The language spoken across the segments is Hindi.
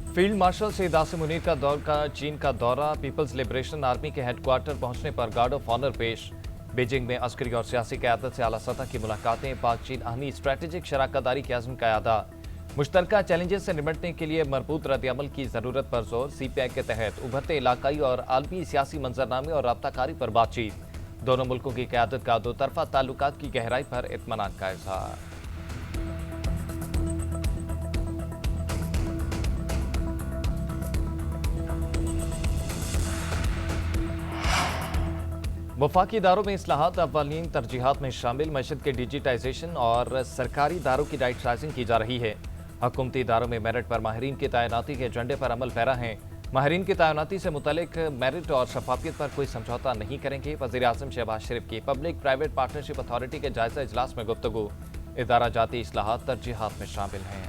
फील्ड मार्शल सईद आसिम मुनीर का चीन का दौरा, पीपल्स लिबरेशन आर्मी के हेडक्वार्टर पहुंचने पर गार्ड ऑफ ऑनर पेश। बीजिंग में अस्करी और सियासी क़यादत से आला सतह की मुलाकातें, पाक चीन आहनी स्ट्रैटेजिक शराकतदारी के अज़्म का अदा। मुश्तरका चैलेंजेस से निपटने के लिए मरबूत रद्द-ए-अमल की ज़रूरत पर जोर, CPI के तहत उभरते इलाकाई और आलमी सियासी मंजरनामे और राब्ताकारी पर बातचीत। दोनों मुल्कों की क़यादत का दो तरफा ताल्लुकात की गहराई पर इत्मीनान का इज़हार। वफाकी इदारों में इस्लाहात अव्वलीन तरजीहात में शामिल, मईशत के डिजिटाइजेशन और सरकारी इदारों की राइटराइजिंग की जा रही है। हुकूमती इदारों में मेरिट पर माहिरीन की तैनाती के एजेंडे पर अमल पैरा है। माहिरीन की तैनाती से मुतल्लिक मेरिट और शफाफियत पर कोई समझौता नहीं करेंगे। वज़ीर आज़म शहबाज शरीफ की पब्लिक प्राइवेट पार्टनरशिप अथॉरिटी के जायजा इजलास में गुफ्तगू। इदारा जाती इस्लाहात तरजीहात में शामिल हैं।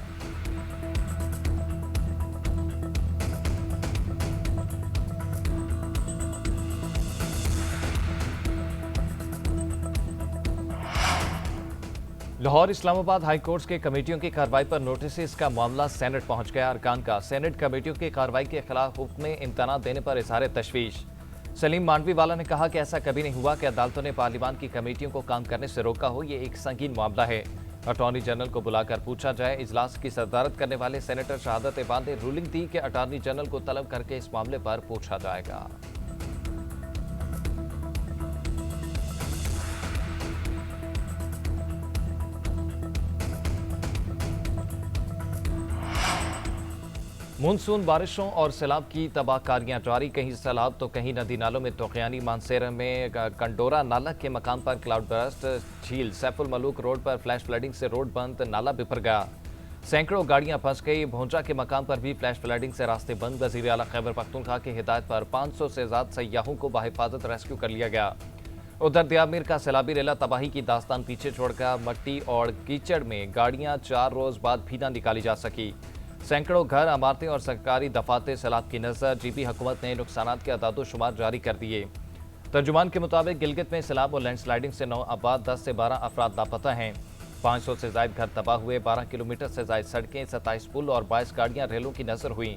लाहौर इस्लामाबाद हाई कोर्ट के कमेटियों की कार्रवाई पर नोटिस का मामला सेनेट पहुंच गया। अरकान का सेनेट कमेटियों की कार्रवाई के खिलाफ हुक्म इम्तना देने पर इजहार तशवीश। सलीम मांडवी वाला ने कहा कि ऐसा कभी नहीं हुआ कि अदालतों ने पार्लियामान की कमेटियों को काम करने से रोका हो। ये एक संगीन मामला है। अटॉर्नी जनरल को बुलाकर पूछा जाए। इजलास की सदारत करने वाले सेनेटर शहादत एबान ने रूलिंग दी कि अटॉर्नी जनरल को तलब करके इस मामले पर पूछा जाएगा। मानसून बारिशों और सैलाब की तबाहकारियां जारी, कहीं सैलाब तो कहीं नदी नालों में तोक़यानी। मानसेरा में कंडोरा नाला के मकाम पर क्लाउड बर्स्ट, झील सैफुल मलूक रोड पर फ्लैश फ्लडिंग से रोड बंद, नाला बिफर गया, सैकड़ों गाड़ियां फंस गई। भोंजा के मकाम पर भी फ्लैश फ्लडिंग से रास्ते बंद। वज़ीर आला खैबर पख्तूनख्वा की हिदायत पर 500 से ज़्यादा सयाहों को बाहिफाजत रेस्क्यू कर लिया गया। उधर दियामीर का सैलाबी रेला तबाही की दास्तान पीछे छोड़कर मट्टी और कीचड़ में गाड़ियां 4 रोज बाद भी न निकाली जा सकी। सैकड़ों घर, इमारतें और सरकारी दफातर सैलाब की नजर। GB हुकूमत ने नुकसानात के अदाद-ओ-शुमार जारी कर दिए। तर्जुमान के मुताबिक गिलगित में सैलाब और लैंडस्लाइडिंग से 9 अफराद, 10 से 12 अफराद लापता हैं। 500 से ज्यादा घर तबाह हुए, 12 किलोमीटर से ज्यादा सड़कें, 27 पुल और 22 गाड़ियां रेलों की नजर हुई।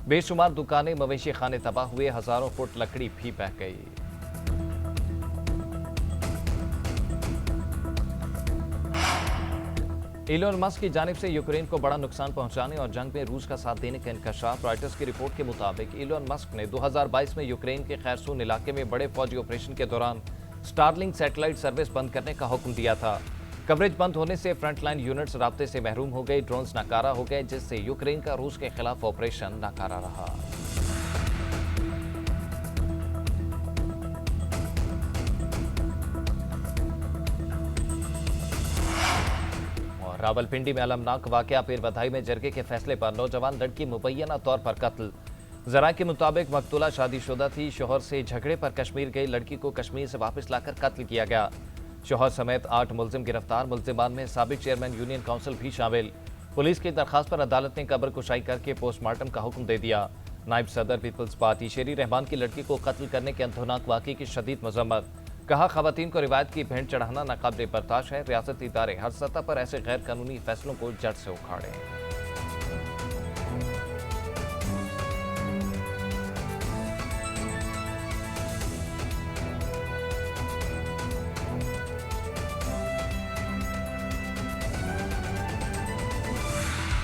बेशुमार दुकानें, मवेशी खाने तबाह हुए, हजारों फुट लकड़ी भी बह गई। इलोन मस्क की जानिब से यूक्रेन को बड़ा नुकसान पहुंचाने और जंग में रूस का साथ देने का इंकशाफ। रॉयटर्स की रिपोर्ट के मुताबिक इलोन मस्क ने 2022 में यूक्रेन के खैरसून इलाके में बड़े फौजी ऑपरेशन के दौरान स्टारलिंक सैटेलाइट सर्विस बंद करने का हुक्म दिया था। कवरेज बंद होने से फ्रंटलाइन यूनिट्स राब्ते से महरूम हो गए, ड्रोन्स नाकारा हो गए, जिससे यूक्रेन का रूस के खिलाफ ऑपरेशन नाकारा रहा। रावलपिंडी में अलमनाक वाकया, पीर बधाई में जरगे के फैसले पर नौजवान लड़की मुबैना तौर पर कत्ल। जराये के मुताबिक मकतूला शादीशुदा थी। शोहर से झगड़े पर कश्मीर गई लड़की को कश्मीर से वापस लाकर कत्ल किया गया। शोहर समेत 8 मुलजिम गिरफ्तार। मुलजिमान में साबिक चेयरमैन यूनियन काउंसिल भी शामिल। पुलिस की दरखास्त पर अदालत ने कब्र कुशाई करके पोस्टमार्टम का हुक्म दे दिया। नायब सदर पीपल्स पार्टी शेरी रहमान की लड़की को कत्ल करने के अंधोनाक वाकये की शदीद मजम्मत। कहा, खवातीन को रिवायत की भेंट चढ़ाना नाकाबिले बर्दाश्त है। रियासती इदारे हर सतह पर ऐसे गैर कानूनी फैसलों को जड़ से उखाड़ें।